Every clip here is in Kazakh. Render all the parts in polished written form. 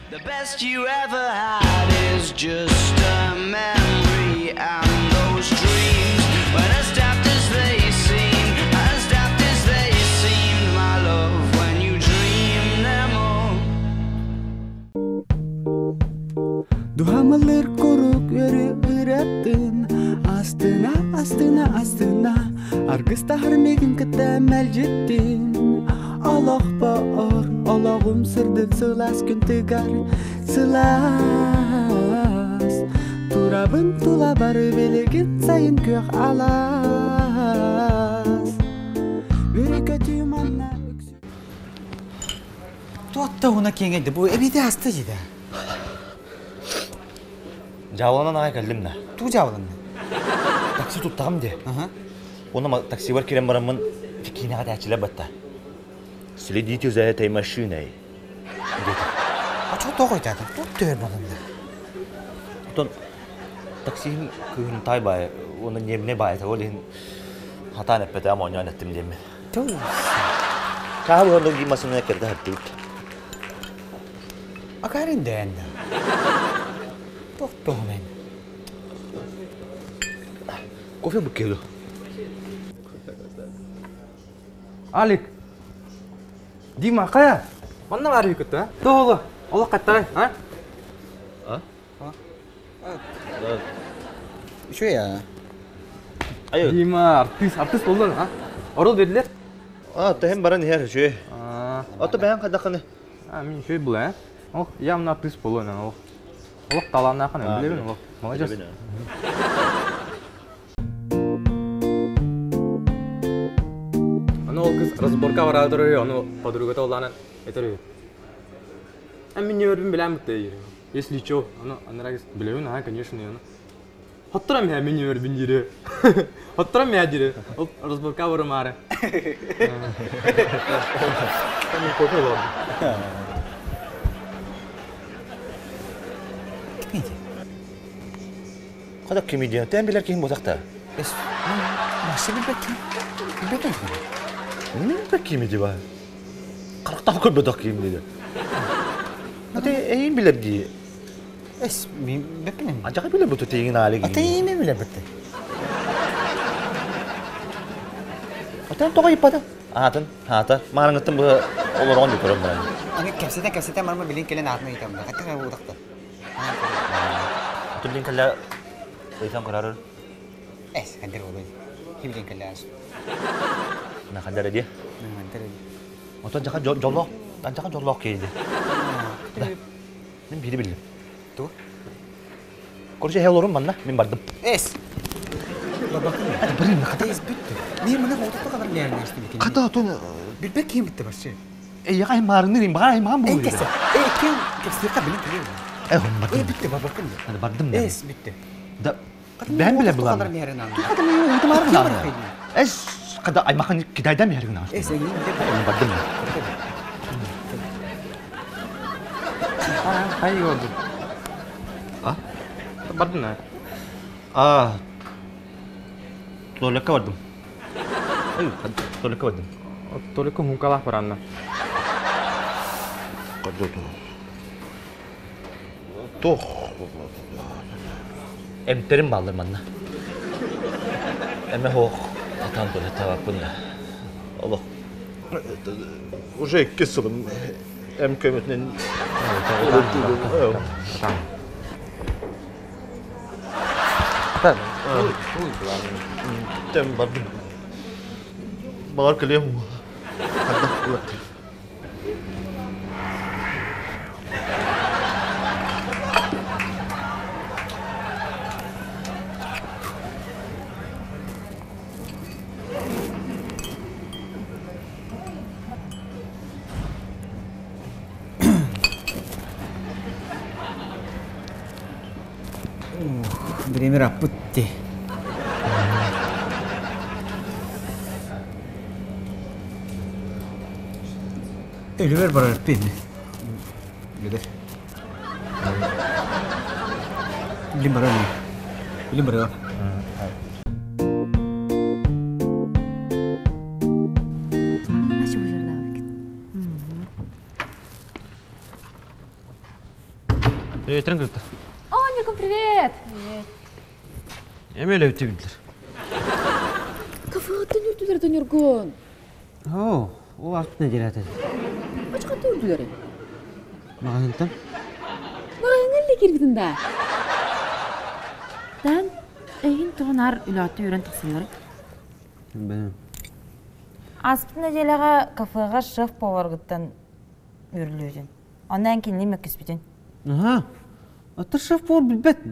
The best you ever had is just a memory, and those dreams were as daft as they seem, as daft as they seemed, my love, when you dream them all. Duhamalar koruk öğrettin, astına astına astına, argısta harmegin kıtamel jettin. Allah bağır, Allah'ım sırdır sılas güntigar, sılas. Turabın tula barı belegin sayın kök alas. Üreketiyim anna öksü. Tuatta ona kengedi, bu evde hasta jida. Жауынан ағай кәлдім да. Ту жауылынды. Такси тұттағым де. Оны такси бар керен барамын текинеға тәчілі бәтті. Следите за этой машиной. Ачу тоғой тәді, бұл төр болынды. Отон таксиім күйін тай бай, оны неміне бай тәуілін хатан әппеті ама ойнан әттім деймін. Ту. Кағы бұғырдың деймасына кәрді әттейік. Акарин дәйінді. Тоқтоғы мен. Кофе бүккелі. Алик, Дима, қая? Манна бар үйкетті, а? Тоғылы, олық қаттағай, а? Şu ya. Айы. Дима, артист болдың, а? Орыл берділер? Тәхем баран ер жөй. Аты бәйін қадақыны. Мен шөй бұл, а? Ол, ямын артист болуын, ол. Олық таланы ақын, білебін, ол. Молодец. Аны ол кыз разборка барадыр, оны подругата оланын етер. Мен не өрбін біләм бұтты егер. Если чё, анырагыз білеуін, конечно, оны. Хоттырам я мен не өрбін ері. Хоттырам я дері. Ол разборка барым ары. Мен кофе олады. Қадақ кемеден, тән білер кейін бозақта. Мақсы білбәттің. Білбәттің. Мен бәк кемеде ба? Қарықтан көл бөдақ кемедеді. Аты әйін білер дей. Мен білбәттің. Ажаға білер бұты тейгін алы кейін. Аты еме білбәттің. Атан тоға еппады. Атын, мағырыңыттың бұғы олырған деп көрім бұрын. Аны кәпсетен марма білін келен артына етемді. Қаттың әрі ұдақты. Аты білін кәлі өйсан көрарыр. Қандыр олай. Хебілен келен әсі. Мен қандар әде? Қандыр әде. Отан жақа жоллоқ кейді. Мен бері білдім. Ту? Көрсе әйел орын манна, мен бардым. Бірін қадайыз бүтті. Мен мұны қолтықты қадар ләрін әшті бекен. Қата отын... Білбәк кейін бітті баршы. Әйеға аймағырыңды дейм, бағар аймағын бұл Кәсі. Кем кәпсілерқа білін келеу. бардым. Бітті, бардым. Бардым. Бітті. Бән біле бұлам. Әс қада аймақын кедайдам әрігін ағышты. Бардым. Қай көрді? Бардың, а? Толыққа бардым. Толыққа бардым. Толыққа мұнқалақ баранна. Тоқ. Әмтерім балыр манна. Әмі хоқ. Атан толы табақ бұнна. Олық. Уже 2 сылым әм көметінен... Тәм бардым. Бағар кілем. Қадақ бұлақ. Время работы. Ölüver barar beni. Öyle. Bilim barar mı? Bilim barar. Трангрыта. О, Нику, привет! Эмель өтебилдер. Кафеаттан үрдүлер Даниргон. О, ол артына жаратады. Ачкатта үрдүлер. Маған ентем. Маған эле кирбидин да. Дан эйин тоонар үлаты үрен тасылар. Бәлем. Аспын неделяға кафеға шеф поваргыттан үрілудің. Ондан кейін неме күспетін? Ага. Аттыр шеф повар білбет.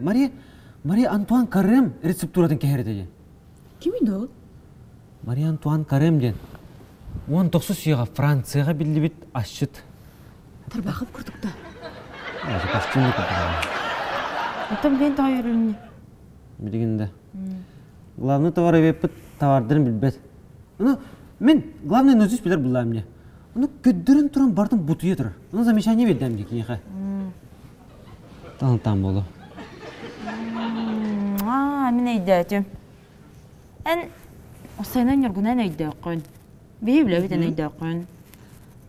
Мария Антуан Карем рецептурадан кәхерді. Ким инде ол? Мария Антуан Карем ден. 19 сүйеға Францияға білді бит ашшыт. Тарбақып күрдік та. Азы костюмді көпірді. Отым бен тағы үріліне. Білгенде. Главный товары веппіт товардырын білбет. Мен главный нөзіс білер бұлла әмне. Оны көддірін тұран бардың бұтуе тұрар. Оны замешане белді әмде кейеға. Танытан болу. Мен өйді әтім. Ән осайынан үргінен өйді өққын. Бей білі бітен өйді өққын.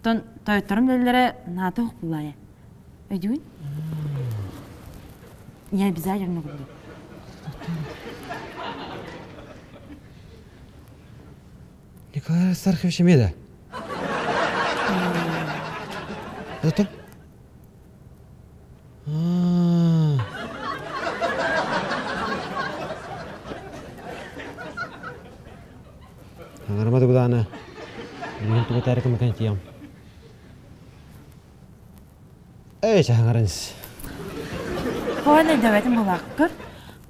Тон тойттарым дәлілері наты оқ бұллайы. Өйдіуін? Я біза жеріне бұлды. Николай Стархович емеді? Доктор? Аңармады бұланы. Мен тұғы тәрікі мүкен тиям. Эй, шағыңарыңыз. Қуаны дөветім бұлаққыр.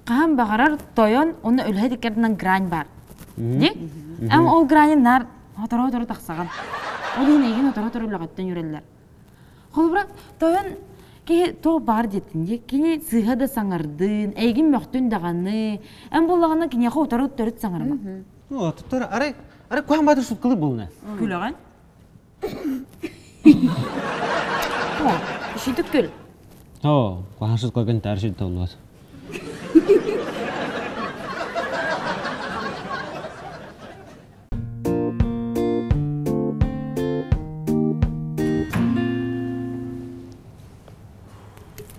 Қағам бағарар тойон оны өлі декердінен грань бар. Де? Әм ол гранин нар отары тақсаған. Ол ең еген отары үліғаттан үрелілер. Қолы бірақ тойон ке тоқ бар детінде, кені сыға да саңырдың, әйгін мөқтін дағаны, әм болағына кені қо отары түріт саңырма. О, тұптар, арай көған байтыр сұтқылы болына. Күліған? О, үшіндік күл. О, көған сұт қойған тәрі жүлді олуаз.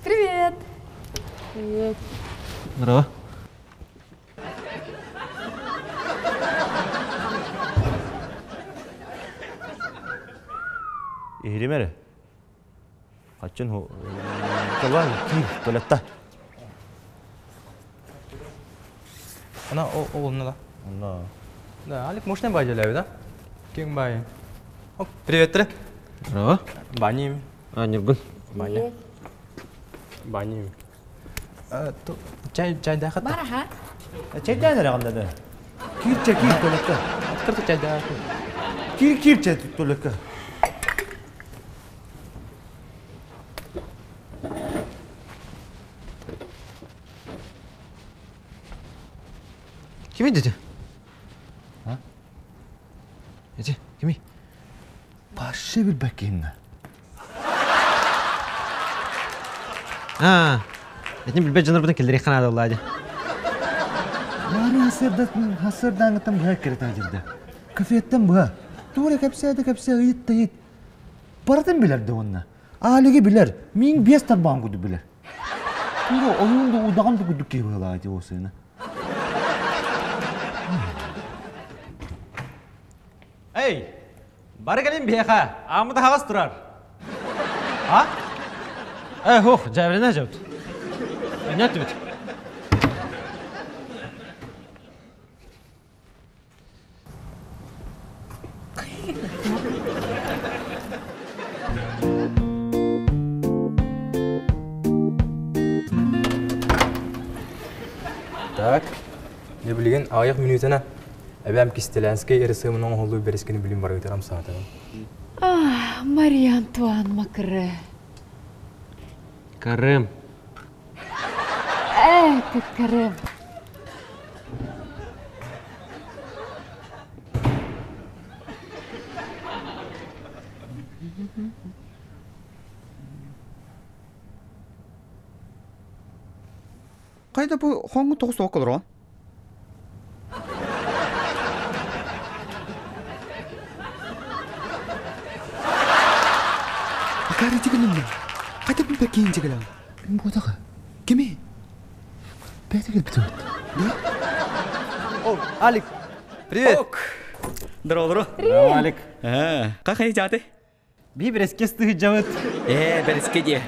Привет! Здорово. Ehrimere. Kaçın ho. Kalan ki tuvalette. Ana oğluna da. Allah. Да, Алик, можешь не бачить, да? Кем бай? О, привет, Трек. Здорово. Баним. Нергун. Баня. Баним. Чай дахат. Бараха? Çekten nereye kandadı? Kirçe tuvalette. Открыто чай дахат. Kirçe tuvalette. Kimi dedi? Ha? Dedi, kimi? Başka bir bakayım da. Ha. Etini bilbet canır bunun kelleri kanada olaydı. Mari hasırdan gıtam bu kere tacirde. Kafetten bu. Tuğra kapsa ayıt. Paratın bilerdi onunla. Ağlığı biler. Min biyas tabağın kudu biler. Tuğra oyunda udağın da kudu ki olaydı o sene. Ey! Bari gelin bir yaka. Ağımda havas durar. Ha? Hoh, cevherine cevap. Ne yaptı bit? Так. Не білген аяқ минутына. Әбәм кистелянскай эрсымның олу берескені білім бар өтерам сааты. Мария Антуан Макре. Карем. Ты Карем. Қайда бұл хоңғы тоғыз оқылыр о? Akari jigilin. Kata pun pakai jigilin. Мен бодағы. Кеме? Бәті келіп бітіп. О, Алик. Привет. Здорово. Алик. Как они дяты? Би біреске стығы жауыт. Береске де.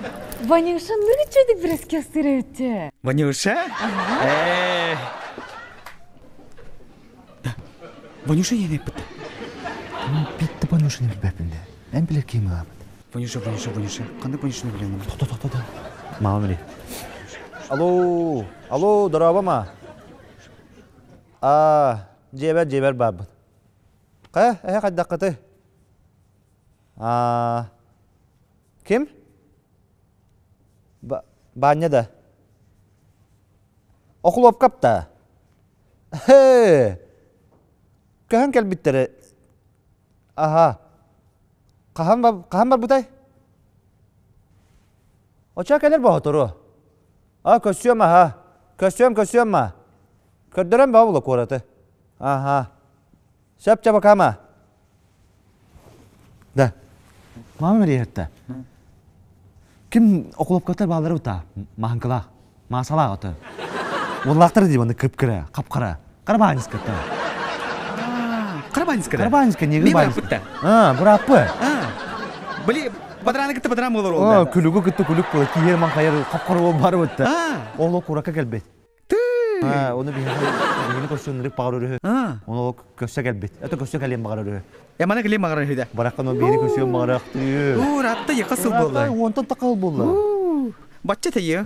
Ванюша, ну чөдік бір әске астыры өтті. Ванюша? Ванюша ене бітті. Бітті Ванюшаны білбәпінде. Ән білер кеймі ғабыд. Ванюша. Қандай Ванюшаны білемін? Тоқта. Маған біле. Алло, дұрава ма? Жебер бабыд. Қая, қайдақ қыты? Кім? Баняда. Оқыл оп қапта. Көхін кәл біттері. Қахан бар бұтай? Оча кәлер ба отыру? Көсүйем аха. Көсүйем ма? Көрдірем ба бұлы қораты? Шап жаба кама? Да. Мамыр ерді. Кім оқылып көтер балары бұта? Мағынқылақ, мағысалақ оты. Олақтыр дейбі оны кіп-кірі, қап-қыра. Қарабағыныз көтті. Қарабағынызқа неге бағыныз? Бұраппы. Біле, бадраны күтті бадрам олар олда. Күлігі күтті күлік болы. Кейерман қайыр қап-қыры ол бары өтті. Ол қураққа кәлбет. Оны бейіні көшсөнірік бағар өрі. Оны ол көшсе кәлбет. Әті көшсе кәлем бағар өрі. Ямана кілем мағырын үйді. Бараққан ол бейіні көшсен бағар өқті. Ратты еқа сыл болды. Онтан тақал болды. Батча тәйі.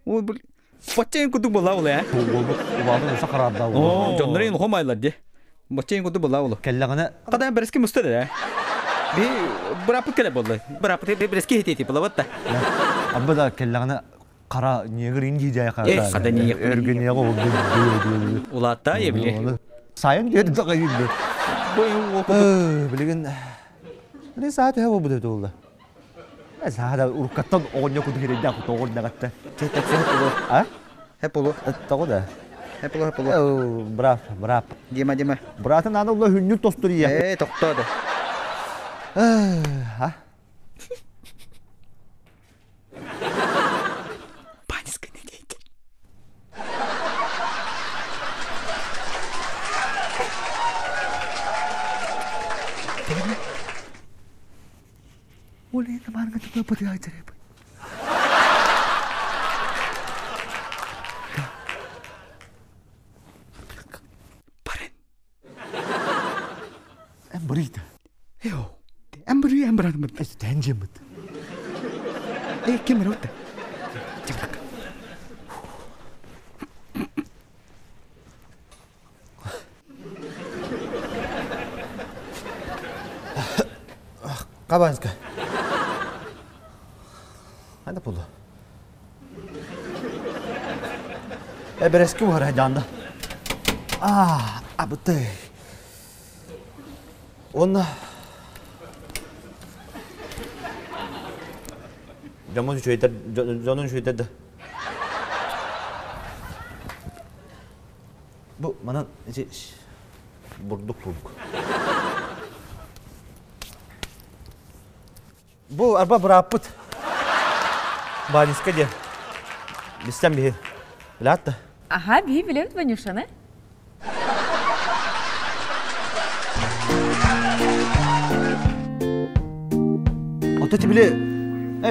Батча ең күтік бола олы, Улады ұса қарарда олы. Жонларын қомайлар де. Батча ең күтік бола олы. Кәллағына... Қадан біріске мұстады, Бұрапы кәлі болды. Бұрапы біріске хететі бола батта. Абба да кәллағына қара негір инди жай қарда. Қада негір. Өргенеғі олды. Улатта, ебіле. Сайын деді таға енді. Білеген... Біле саат өе бұл бұды олды. Саада ұрқаттан оғынна күді керейді ақыт оғынна қатты. Хеп олу. Тағы да. Хеп олу. Брап. Дема. Братын аны ұлы хүнні тостыр ия. Тоқтады. Паниска не дейді. Оле, намарыңа тұға бұды айтыр ебі. Барен. Әм бұрыйды. Әмбірі мұд. Әсі тән жеміді. Кемір өтті. Жабырақ. Қабанызға. Қайда бұлды? Бір әскі бар әжанды. Абыты. Оны... Жамон шөйтерді. Бұл, манан, бұрдық бұлық. Бұл арба бір аппыт. Баниска де. Бістен бейін. Білі атты? Аха, бей білемді Ванюшаны. Отты біле,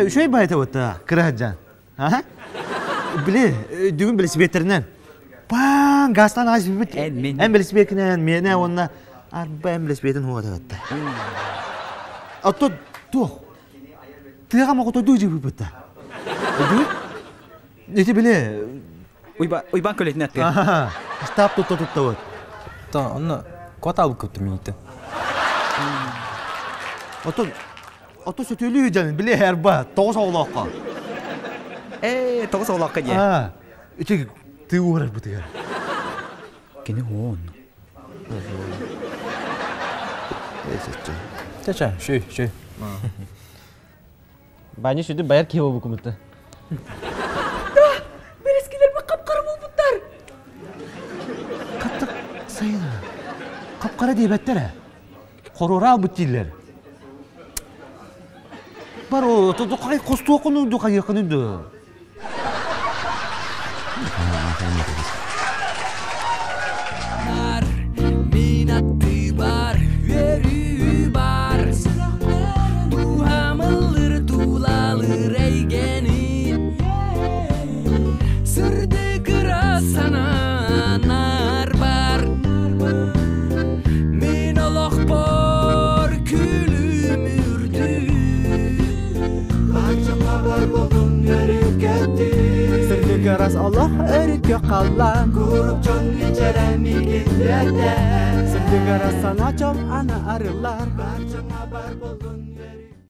үшөй байты өтті, кірі Біле, дүгін білесі беттерінен. Баң, ғастан ағыз бейбіт. Ән білесі бекінен, мені онына арба ән білесі бетін оғады өтті. Отты, тоқ. Тыға мақы тойды өжі бейбітті. Дүгін? Неті біле? Уйбан көлетін әтті. Стап тұтта өт. Та, оны куат алып көтті мейті. Отты сөтөлі өжәнін біле әрба, тоғыз аулаққа. Тоғыз аулаққа де. Үтегі ты уғырар бұтыға. Кені он. Чача, шөй. Бәне шүді байар кеу бұқымытты. Берескелер бі қап-қары бол бұттар. Қаттық сайына. Қап-қара дейбәттері. Қорора ал бұттейлер. бар о, токай косту окуну дукай якынды. Minatti var, yeri var. Duhamılır dulalır eygenin. Sırdı kırasana nar var. Min olaq bor külümürdü. Parçama var buldun yeri gitti. Sırdı garas Allah erke kallan. Kurup çon içerem ilgilerde. Sırdı garas sana çom ana arılar. Parçama var buldun